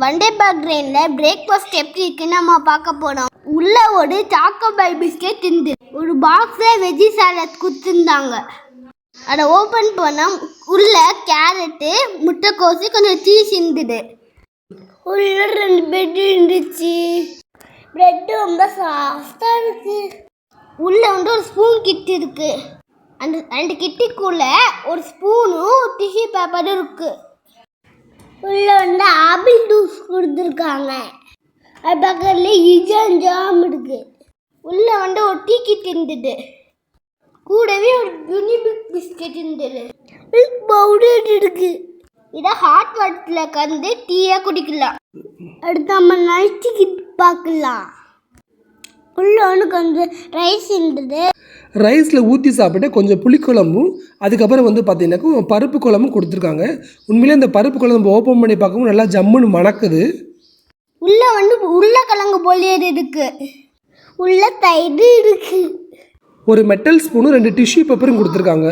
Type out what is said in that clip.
வண்டே பேக்ரேனில் breakfast எப்படி இருக்குன்னு நம்ம பார்க்க போனோம். உள்ள ஒரு சாக்கோபார் பிஸ்கெட் இருந்து ஒரு பாக்ஸில் வெஜ்ஜி சாலட் கொடுத்துருந்தாங்க. அதை ஓப்பன் பண்ணால் உள்ள கேரட்டு, முட்டைக்கோசு, கொஞ்சம் சீஸ் இருந்தது. உள்ள 2 பிரெட் இருந்துச்சு. பிரெட் ரொம்ப சாஃப்டாக இருக்கு. உள்ள ஒரு ஸ்பூன் கிட் இருக்கு. அந்த கிட்டுக்குள்ள ஒரு ஸ்பூனும் டிஷ்யூ பேப்பரும் இருக்கு. உள்ள ஆப்பிள் ஜூஸ் கொடுத்துருக்காங்க. அது பக்கத்துல இஜன் ஜாம் இருக்கு. உள்ள ஒரு டீ கிட் இருந்தது. கூடவே ஒரு யூனிபிக் பிஸ்கெட் இருந்தது. மில்க் பவுடர் இருக்கு. இதை ஹாட் வாட்டர்ல கலந்து டீயா குடிக்கலாம். அடுத்து நம்ம நைட் கிட் பார்க்கலாம். உள்ள கொஞ்சம் ரைஸ் இருந்தது. ரைஸில் ஊற்றி சாப்பிட்டு கொஞ்சம் புளிக்குழம்பும் அதுக்கப்புறம் பார்த்தீங்கன்னாக்கா பருப்பு குழம்பும் கொடுத்துருக்காங்க. உண்மையிலே இந்த பருப்பு குழம்பு ஓப்பன் பண்ணி பார்க்கவும் நல்லா ஜம்முன்னு மணக்குது. உள்ள உருளைக்கிழங்கு போலியது இருக்கு. உள்ள தயிர் இருக்கு. ஒரு மெட்டல் ஸ்பூனும் 2 டிஷ்யூ பேப்பரும் கொடுத்துருக்காங்க.